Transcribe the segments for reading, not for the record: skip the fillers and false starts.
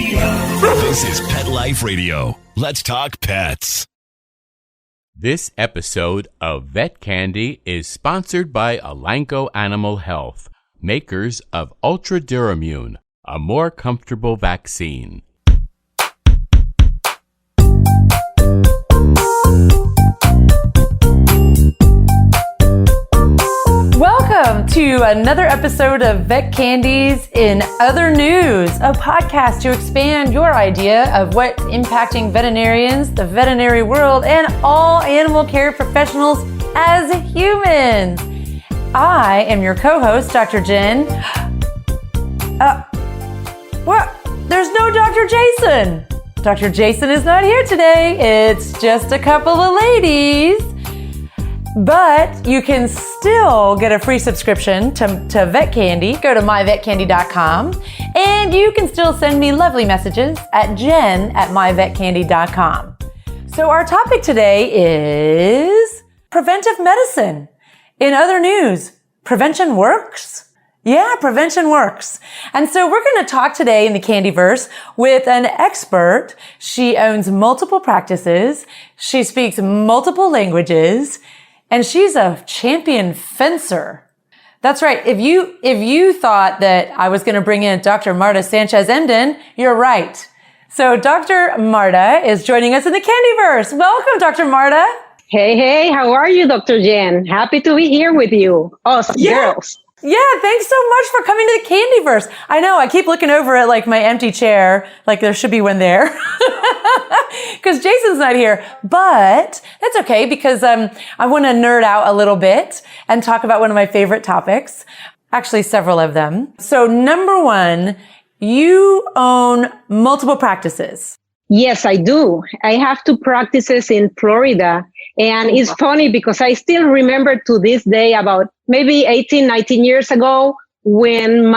This is Pet Life Radio. Let's talk pets. This episode of Vet Candy is sponsored by Elanco Animal Health, makers of Ultra Duramune, a more comfortable vaccine. Welcome to another episode of Vet Candies in Other News, a podcast to expand your idea of what's impacting veterinarians, the veterinary world, and all animal care professionals as humans. I am your co-host, Dr. Jen. What? There's no Dr. Jason. Dr. Jason is not here today. It's just a couple of ladies. But you can still get a free subscription to Vet Candy. Go to myvetcandy.com. And you can still send me lovely messages at jen@myvetcandy.com. So our topic today is preventive medicine. In other news, prevention works? Yeah, prevention works. And so we're going to talk today in the Candyverse with an expert. She owns multiple practices. She speaks multiple languages. And she's a champion fencer. That's right. If you thought that I was going to bring in Dr. Marta Sanchez-Emden, you're right. So Dr. Marta is joining us in the Candyverse. Welcome, Dr. Marta. Hey, how are you, Dr. Jen? Happy to be here with you. Us girls. Yeah, thanks so much for coming to the Candyverse. I know, I keep looking over at like my empty chair, like there should be one there. Because Jason's not here. But that's okay because I want to nerd out a little bit and talk about one of my favorite topics. Actually, several of them. So number one, you own multiple practices. Yes, I do. I have 2 practices in Florida. And it's funny because I still remember to this day about maybe 18, 19 years ago when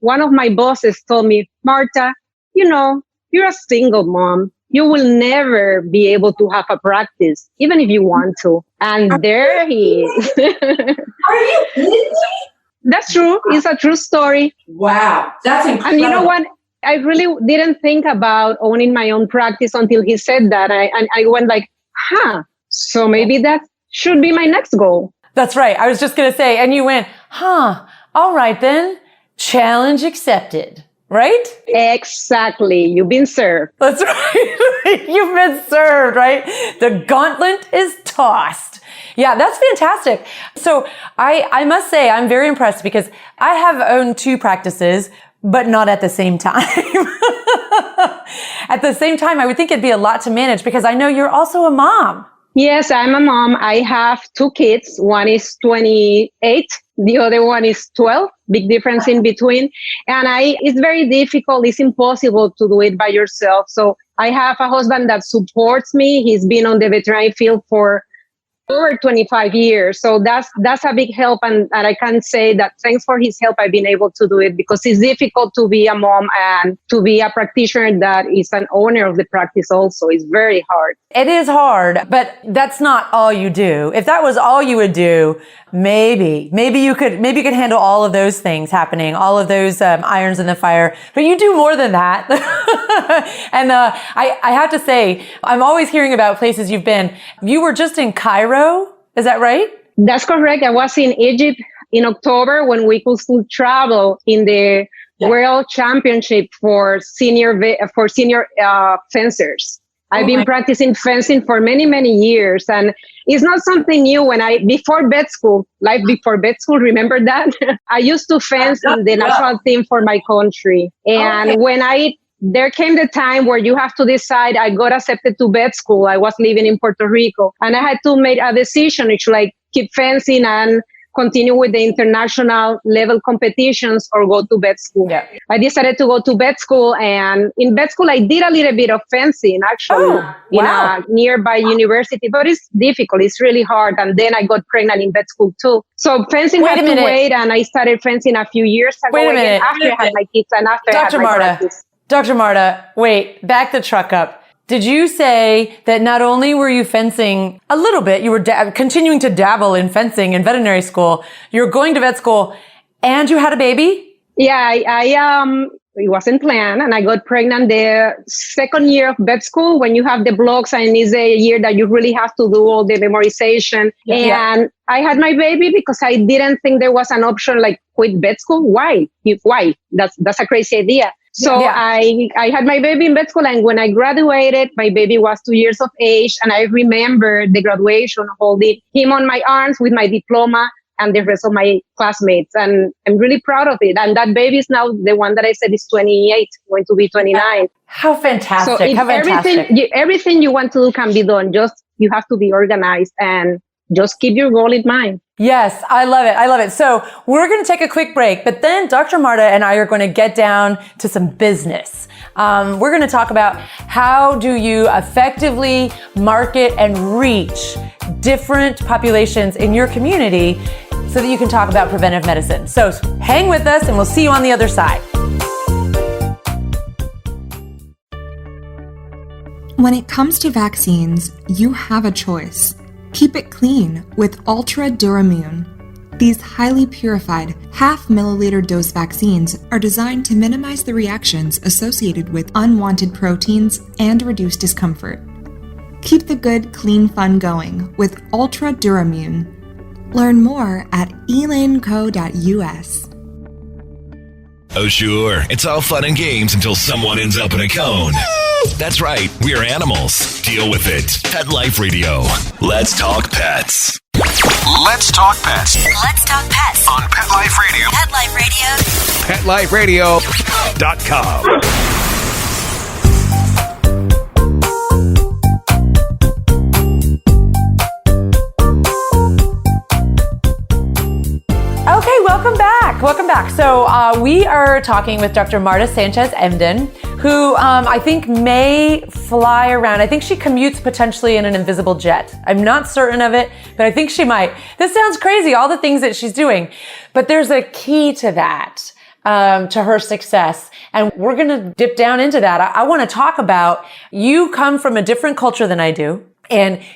one of my bosses told me, Marta, you're a single mom. You will never be able to have a practice, even if you want to. And there he is. Are you kidding me? That's true. It's a true story. Wow. That's incredible. And you know what? I really didn't think about owning my own practice until he said that. I went like, so maybe that should be my next goal. That's right. I was just going to say, and you went, all right then, challenge accepted, right? Exactly. You've been served. That's right. You've been served, right? The gauntlet is tossed. Yeah, that's fantastic. So I must say, I'm very impressed because I have owned 2 practices, but not at the same time. At the same time, I would think it'd be a lot to manage because I know you're also a mom. Yes, I'm a mom. I have 2 kids. One is 28. The other one is 12. Big difference in between. And it's very difficult. It's impossible to do it by yourself. So I have a husband that supports me. He's been on the veterinary field for over 25 years. So that's a big help. And I can say that thanks for his help, I've been able to do it because it's difficult to be a mom and to be a practitioner that is an owner of the practice also. It's very hard. It is hard, but that's not all you do. If that was all you would do, maybe you could handle all of those things happening, all of those irons in the fire, but you do more than that. And I have to say, I'm always hearing about places you've been. You were just in Cairo, is that right? That's correct. I was in Egypt in October when we could still travel in the World Championship for senior fencers. I've been practicing fencing for many, many years. And it's not something new. Before vet school, remember that? I used to fence in the national team for my country. And there came the time where you have to decide, I got accepted to vet school. I was living in Puerto Rico and I had to make a decision. Should I keep fencing and continue with the international level competitions or go to vet school? Yeah. I decided to go to vet school, and in vet school, I did a little bit of fencing actually in a nearby university, but it's difficult. It's really hard. And then I got pregnant in vet school too. So fencing had to wait, and I started fencing a few years ago after I had my kids and after I had my practice. Dr. Marta, wait, back the truck up. Did you say that not only were you fencing a little bit, you were continuing to dabble in fencing in veterinary school, you were going to vet school, and you had a baby? Yeah, It wasn't planned. And I got pregnant the second year of vet school when you have the blocks and it's a year that you really have to do all the memorization. Yeah. And I had my baby because I didn't think there was an option like quit vet school. Why? Why? That's a crazy idea. So I had my baby in vet school, and when I graduated, my baby was 2 years of age, and I remember the graduation holding him on my arms with my diploma and the rest of my classmates, and I'm really proud of it. And that baby is now the one that I said is 28, going to be 29. How fantastic! So How fantastic! Everything you want to do can be done. Just you have to be organized and just keep your goal in mind. Yes, I love it. I love it. So we're going to take a quick break, but then Dr. Marta and I are going to get down to some business. We're going to talk about how do you effectively market and reach different populations in your community so that you can talk about preventive medicine. So hang with us and we'll see you on the other side. When it comes to vaccines, you have a choice. Keep it clean with Ultra Duramune. These highly purified half-milliliter dose vaccines are designed to minimize the reactions associated with unwanted proteins and reduce discomfort. Keep the good, clean fun going with Ultra Duramune. Learn more at elaneco.us. Oh, sure. It's all fun and games until someone ends up in a cone. That's right. We're animals. Deal with it. Pet Life Radio. Let's talk pets. Let's talk pets. Let's talk pets On Pet Life Radio. Pet Life Radio. PetLifeRadio.com. Okay, welcome back. Welcome back. So we are talking with Dr. Marta Sanchez-Emden, who I think may fly around. I think she commutes potentially in an invisible jet. I'm not certain of it, but I think she might. This sounds crazy, all the things that she's doing. But there's a key to that, to her success. And we're going to dip down into that. I want to talk about, you come from a different culture than I do,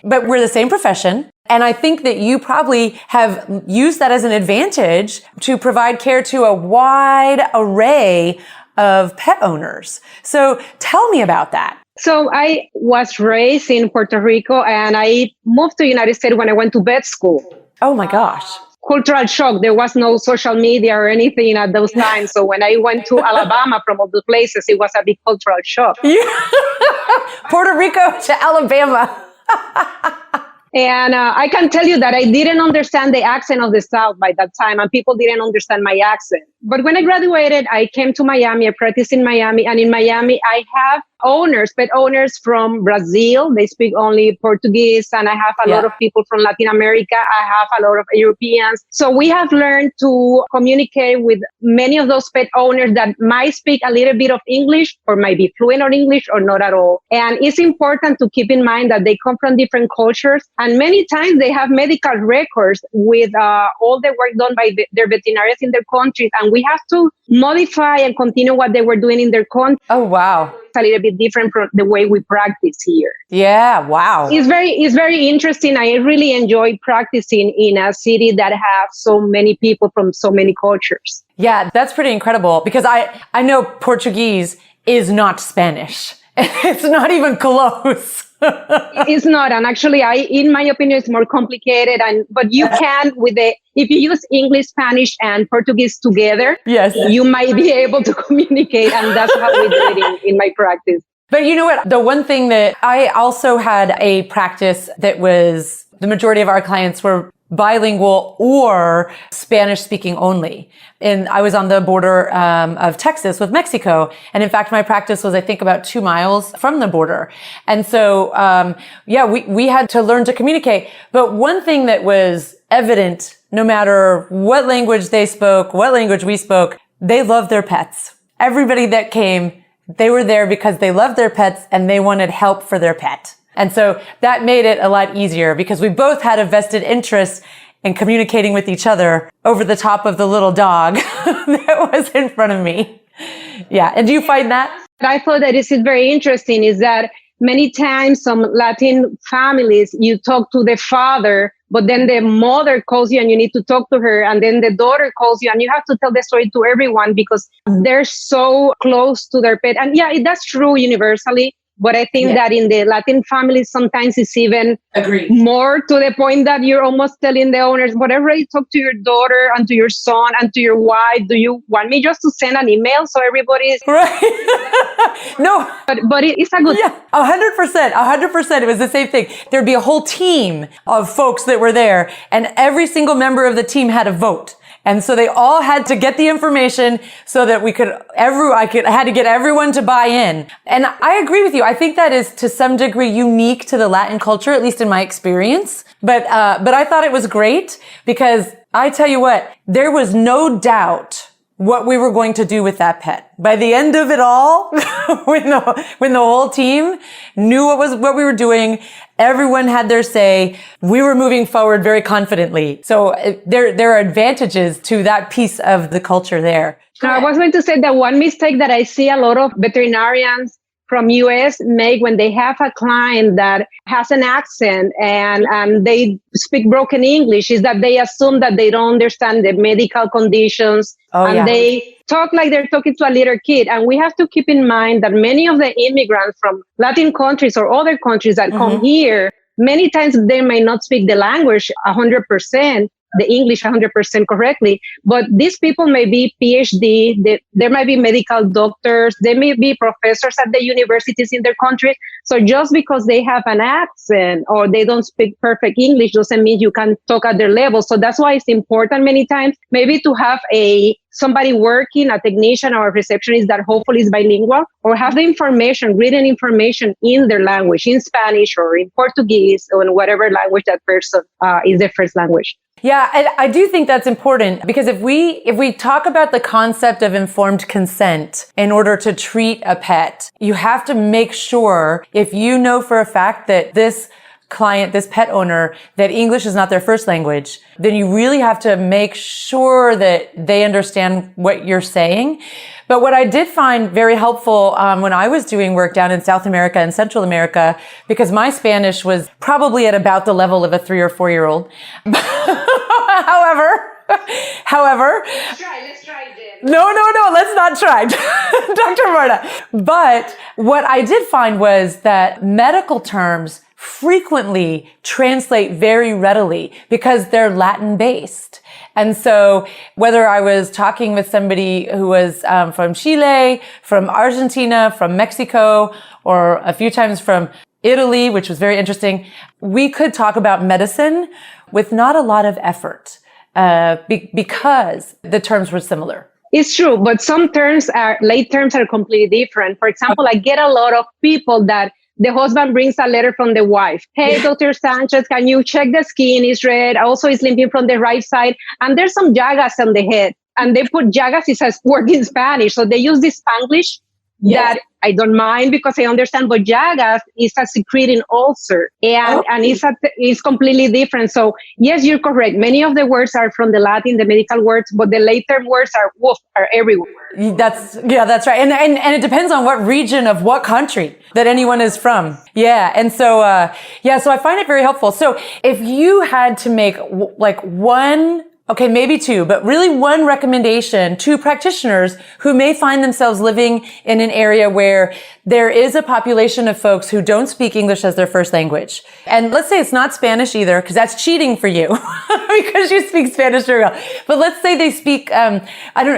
but we're the same profession. And I think that you probably have used that as an advantage to provide care to a wide array of pet owners. So tell me about that. So I was raised in Puerto Rico, and I moved to the United States when I went to vet school. Oh my gosh. Cultural shock. There was no social media or anything at those times. So when I went to Alabama from all the places, it was a big cultural shock. Puerto Rico to Alabama. And I can tell you that I didn't understand the accent of the South by that time, and people didn't understand my accent. But when I graduated, I came to Miami. I practiced in Miami. And in Miami, I have pet owners from Brazil. They speak only Portuguese. And I have a lot of people from Latin America. I have a lot of Europeans. So we have learned to communicate with many of those pet owners that might speak a little bit of English or might be fluent on English or not at all. And it's important to keep in mind that they come from different cultures. And many times they have medical records with all the work done by their veterinarians in their countries. And we have to modify and continue what they were doing in their country. Oh, wow. It's a little bit different from the way we practice here. Yeah, wow. It's very interesting. I really enjoy practicing in a city that has so many people from so many cultures. Yeah, that's pretty incredible because I know Portuguese is not Spanish. It's not even close. It's not, and actually, in my opinion, it's more complicated. But you can if you use English, Spanish, and Portuguese together, yes, you might be able to communicate, and that's how we do it in my practice. But you know what? The one thing that I also had a practice that was the majority of our clients were bilingual or Spanish speaking only. And I was on the border of Texas with Mexico. And in fact, my practice was, I think, about 2 miles from the border. And so, we had to learn to communicate. But one thing that was evident, no matter what language they spoke, what language we spoke, they loved their pets. Everybody that came, they were there because they loved their pets and they wanted help for their pet. And so that made it a lot easier because we both had a vested interest in communicating with each other over the top of the little dog that was in front of me. Yeah. And do you find that? I thought that this is very interesting is that many times some Latin families, you talk to the father, but then the mother calls you and you need to talk to her. And then the daughter calls you and you have to tell the story to everyone because they're so close to their pet. And yeah, that's true universally. But I think that in the Latin families, sometimes it's even more to the point that you're almost telling the owners, whatever you talk to your daughter and to your son and to your wife, do you want me just to send an email so everybody is... Right. No. But it's a good... Yeah, 100%. It was the same thing. There'd be a whole team of folks that were there and every single member of the team had a vote. And so they all had to get the information so that I had to get everyone to buy in. And I agree with you. I think that is to some degree unique to the Latin culture, at least in my experience. But I thought it was great because I tell you what, there was no doubt what we were going to do with that pet. By the end of it all, when the whole team knew what we were doing, everyone had their say. We were moving forward very confidently. So there are advantages to that piece of the culture there. I was going to say that one mistake that I see a lot of veterinarians from US make when they have a client that has an accent and they speak broken English is that they assume that they don't understand the medical conditions they talk like they're talking to a little kid. And we have to keep in mind that many of the immigrants from Latin countries or other countries that come here, many times they may not speak the language 100%. The English 100% correctly, but these people may be PhD, there might be medical doctors, they may be professors at the universities in their country. So just because they have an accent or they don't speak perfect English doesn't mean you can talk at their level. So that's why it's important many times maybe to have somebody working, a technician or a receptionist that hopefully is bilingual, or have the information, written information in their language, in Spanish or in Portuguese or in whatever language that person is their first language. Yeah, I do think that's important because if we talk about the concept of informed consent in order to treat a pet, you have to make sure, if you know for a fact that this client, this pet owner, that English is not their first language, then you really have to make sure that they understand what you're saying. But what I did find very helpful when I was doing work down in South America and Central America, because my Spanish was probably at about the level of a 3 or 4 year old. However, let's try then. No, let's not try, Dr. Marta. But what I did find was that medical terms frequently translate very readily because they're Latin based. And so whether I was talking with somebody who was from Chile, from Argentina, from Mexico, or a few times from Italy, which was very interesting, we could talk about medicine with not a lot of effort because the terms were similar. It's true, but some late terms are completely different. For example, I get a lot of people that the husband brings a letter from the wife. Hey, Dr. Sanchez, can you check the skin is red? Also, it's limping from the right side. And there's some llagas on the head. And they put llagas, it says word in Spanish. So they use this Spanglish that I don't mind because I understand. But llagas is a secreting ulcer. And it's completely different. So yes, you're correct. Many of the words are from the Latin, the medical words, but the later words are everywhere. That's right. And it depends on what region of what country that anyone is from. Yeah. And so, so I find it very helpful. So if you had to make one, okay, maybe two, but really one recommendation to practitioners who may find themselves living in an area where there is a population of folks who don't speak English as their first language. And let's say it's not Spanish either, because that's cheating for you because you speak Spanish very well. But let's say they speak,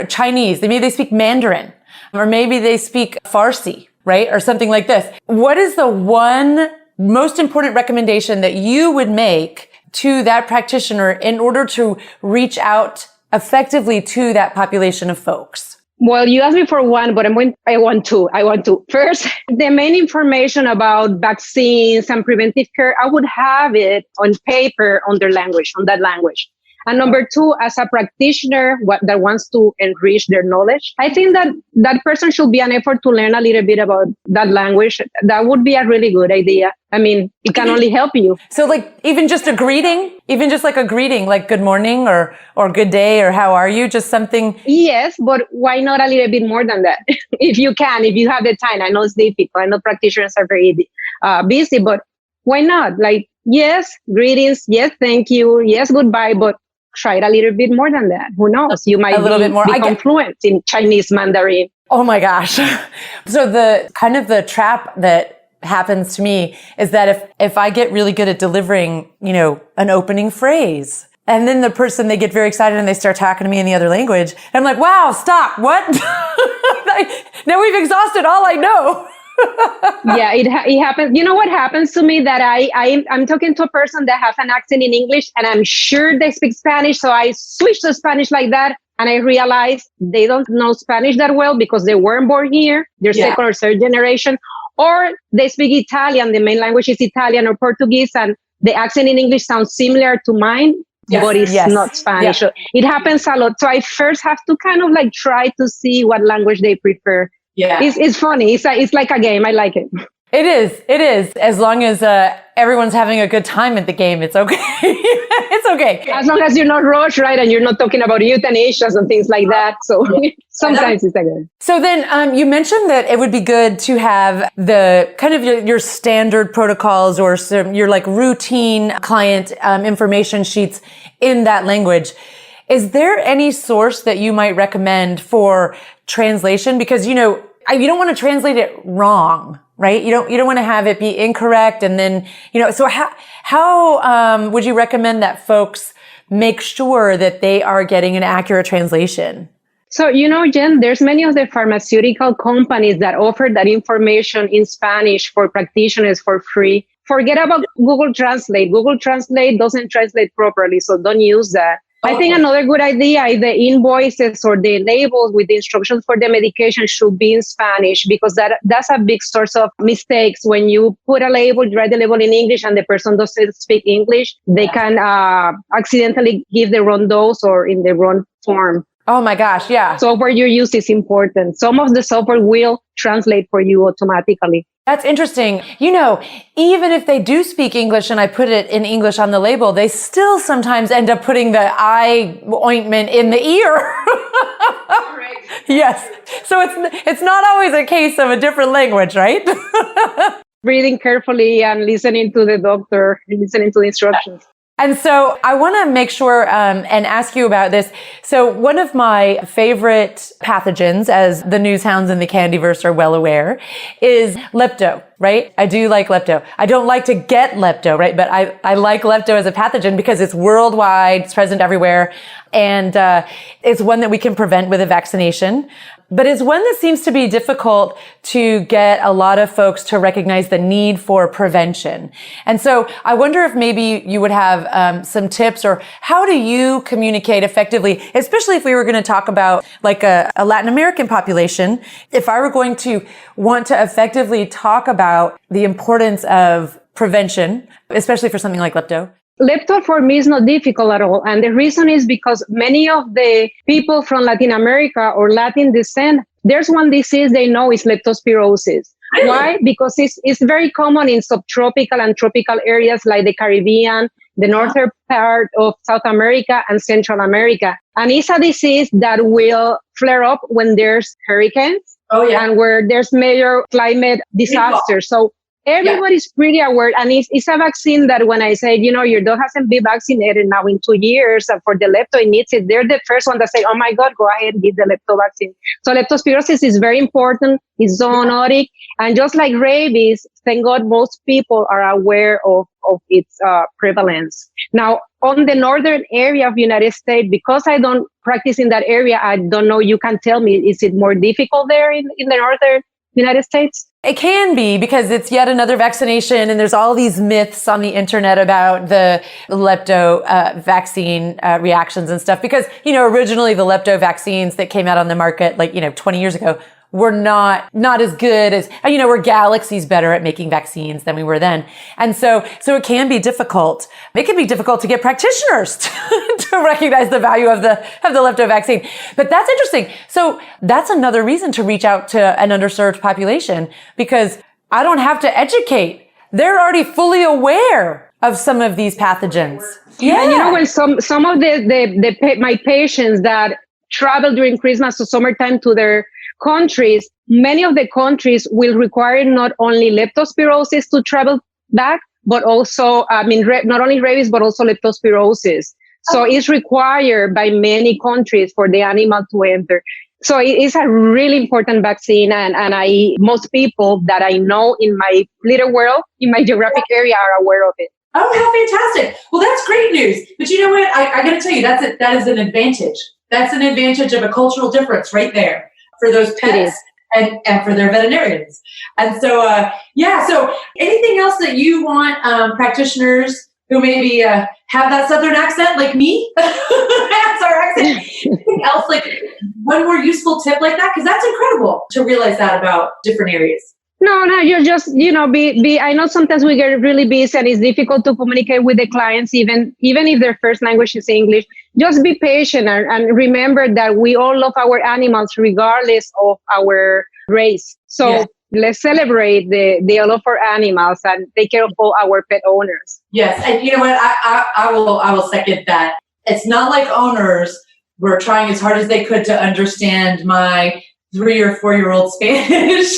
Chinese. Maybe they speak Mandarin, or maybe they speak Farsi, right? Or something like this. What is the one most important recommendation that you would make to that practitioner in order to reach out effectively to that population of folks? Well, you asked me for one, but I want two. First, the main information about vaccines and preventive care, I would have it on paper on that language. And number two, as a practitioner that wants to enrich their knowledge, I think that person should be an effort to learn a little bit about that language. That would be a really good idea. I mean, it can only help you. So like even just a greeting, like good morning or good day or how are you? Just something. Yes, but why not a little bit more than that? If you have the time. I know it's difficult. I know practitioners are very busy, but why not? Like, yes, greetings. Yes, thank you. Yes, goodbye. But try it a little bit more than that. Who knows? You might become fluent in Chinese Mandarin. Oh my gosh. So the trap that happens to me is that if I get really good at delivering, an opening phrase, and then the person, they get very excited and they start talking to me in the other language, and I'm like, wow, stop. What? Now we've exhausted all I know. Yeah, it happens. You know what happens to me, that I'm talking to a person that has an accent in English and I'm sure they speak Spanish. So I switch to Spanish like that. And I realize they don't know Spanish that well because they weren't born here. They're second or third generation, or they speak Italian. The main language is Italian or Portuguese, and the accent in English sounds similar to mine, but it's not Spanish. So it happens a lot. So I first have to kind of like try to see what language they prefer. Yeah, it's funny. It's like a game. I like it. It is. As long as everyone's having a good time at the game, it's okay. It's okay. As long as you're not rushed, right? And you're not talking about euthanasia and things like that. So sometimes it's okay. So then you mentioned that it would be good to have the kind of your standard protocols or your like routine client information sheets in that language. Is there any source that you might recommend for translation? Because, you don't want to translate it wrong, right? You don't want to have it be incorrect. And then, so how would you recommend that folks make sure that they are getting an accurate translation? So, Jen, there's many of the pharmaceutical companies that offer that information in Spanish for practitioners for free. Forget about Google Translate. Google Translate doesn't translate properly, so don't use that. I think another good idea is the invoices or the labels with the instructions for the medication should be in Spanish, because that's a big source of mistakes. When you put a label, write the label in English and the person doesn't speak English, they can accidentally give the wrong dose or in the wrong form. Oh my gosh, yeah. Software you use is important. Some of the software will translate for you automatically. That's interesting. Even if they do speak English and I put it in English on the label, they still sometimes end up putting the eye ointment in the ear. Right. Yes. So it's not always a case of a different language, right? Reading carefully and listening to the doctor, listening to the instructions. And so I want to make sure and ask you about this. So one of my favorite pathogens, as the news hounds in the Candyverse are well aware, is lepto, right? I do like lepto. I don't like to get lepto, right? But I like lepto as a pathogen because it's worldwide, it's present everywhere. And it's one that we can prevent with a vaccination. But it's one that seems to be difficult to get a lot of folks to recognize the need for prevention. And so I wonder if maybe you would have some tips, or how do you communicate effectively, especially if we were going to talk about like a Latin American population. If I were going to want to effectively talk about the importance of prevention, especially for something like lepto. Lepto for me is not difficult at all. And the reason is because many of the people from Latin America or Latin descent, there's one disease they know is leptospirosis. Why? Because it's very common in subtropical and tropical areas like the Caribbean, the northern part of South America and Central America. And it's a disease that will flare up when there's hurricanes and where there's major climate disasters. So everybody's pretty aware, and it's a vaccine that when I say, your dog hasn't been vaccinated now in 2 years, and for the lepto it needs it, they're the first one that say, oh my God, go ahead and give the lepto vaccine. So leptospirosis is very important. It's zoonotic, and just like rabies, thank God most people are aware of its prevalence. Now, on the northern area of the United States, because I don't practice in that area, I don't know, you can tell me, is it more difficult there in the northern United States? It can be, because it's yet another vaccination, and there's all these myths on the internet about the lepto vaccine reactions and stuff. Because, originally the lepto vaccines that came out on the market 20 years ago were not as good as, we're galaxies better at making vaccines than we were then. And so it can be difficult. It can be difficult to get practitioners to recognize the value of the lepto vaccine. But that's interesting. So that's another reason to reach out to an underserved population, because I don't have to educate. They're already fully aware of some of these pathogens. Yeah. And when some of my patients that travel during Christmas or summertime to their countries, many of the countries will require not only leptospirosis to travel back, but also, not only rabies, but also leptospirosis. So it's required by many countries for the animal to enter. So it is a really important vaccine. And most people that I know in my little world, in my geographic area, are aware of it. Oh, how fantastic. Well, that's great news. But you know what? I got to tell you, that is an advantage. That's an advantage of a cultural difference right there for those pets and for their veterinarians. And so, so anything else that you want practitioners who maybe have that Southern accent like me? That's our accent. Anything else, like one more useful tip like that? Because that's incredible to realize that about different areas. No, you're just, be, I know sometimes we get really busy and it's difficult to communicate with the clients, even if their first language is English. Just be patient and remember that we all love our animals regardless of our race. So let's celebrate the all of our animals and take care of all our pet owners. Yes. And you know what? I will second that. It's not like owners were trying as hard as they could to understand my 3 or 4 year old Spanish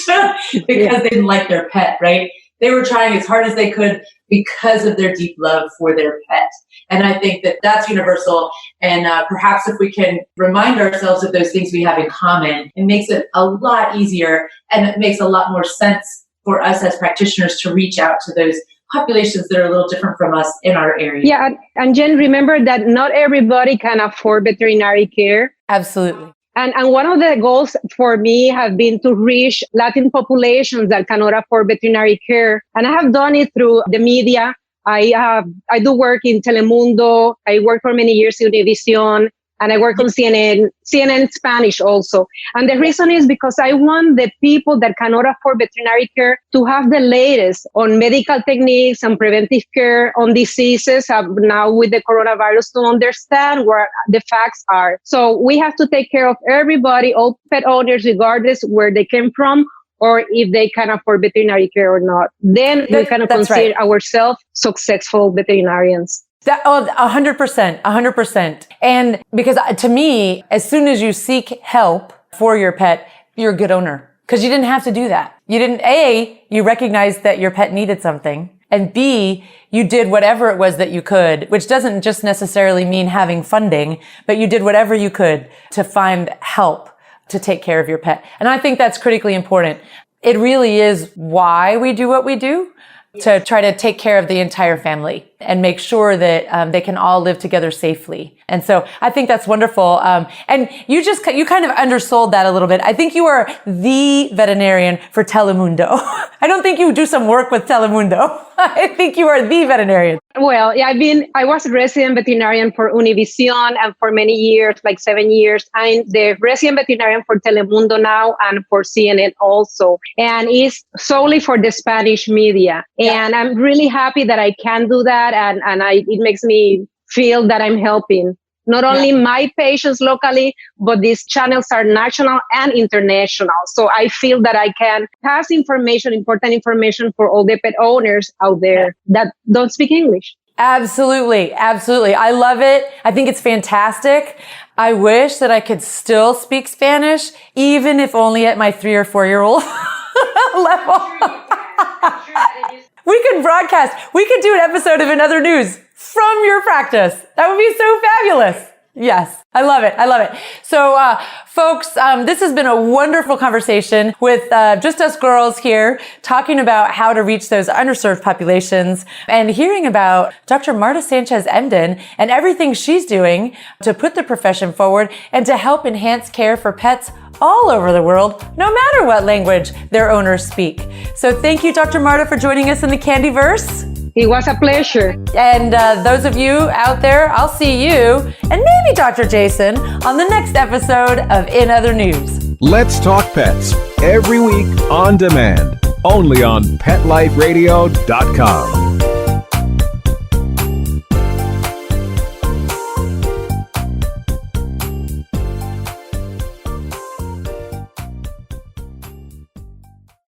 because they didn't like their pet, right? They were trying as hard as they could because of their deep love for their pet. And I think that that's universal. And perhaps if we can remind ourselves of those things we have in common, it makes it a lot easier and it makes a lot more sense for us as practitioners to reach out to those populations that are a little different from us in our area. Yeah. And Jen, remember that not everybody can afford veterinary care. Absolutely. And one of the goals for me have been to reach Latin populations that cannot afford veterinary care. And I have done it through the media. I do work in Telemundo. I worked for many years in Univision, and I work on CNN Spanish also. And the reason is because I want the people that cannot afford veterinary care to have the latest on medical techniques and preventive care on diseases now with the coronavirus to understand where the facts are. So we have to take care of everybody, all pet owners, regardless where they came from or if they can afford veterinary care or not. Then we can consider ourselves successful veterinarians. 100%. And because to me, as soon as you seek help for your pet, you're a good owner because you didn't have to do that. You didn't, you recognized that your pet needed something, and B, you did whatever it was that you could, which doesn't just necessarily mean having funding, but you did whatever you could to find help to take care of your pet. And I think that's critically important. It really is why we do what we do, to try to take care of the entire family and make sure that they can all live together safely. And so I think that's wonderful. And you kind of undersold that a little bit. I think you are the veterinarian for Telemundo. I don't think you do some work with Telemundo. I think you are the veterinarian. Well, yeah, I was a resident veterinarian for Univision and for many years, like 7 years. I'm the resident veterinarian for Telemundo now and for CNN also. And it's solely for the Spanish media. And I'm really happy that I can do that. And it makes me feel that I'm helping not only my patients locally, but these channels are national and international. So I feel that I can pass information, important information for all the pet owners out there that don't speak English. Absolutely. I love it. I think it's fantastic. I wish that I could still speak Spanish, even if only at my 3 or 4 year old level. We could broadcast. We could do an episode of Another News from your practice. That would be so fabulous. Yes, I love it. So, folks, this has been a wonderful conversation with just us girls here talking about how to reach those underserved populations and hearing about Dr. Marta Sanchez-Emden and everything she's doing to put the profession forward and to help enhance care for pets all over the world, no matter what language their owners speak. So thank you, Dr. Marta, for joining us in the Candyverse. It was a pleasure. And those of you out there, I'll see you and maybe Dr. Jason on the next episode of In Other News. Let's Talk Pets, every week on demand, only on PetLifeRadio.com.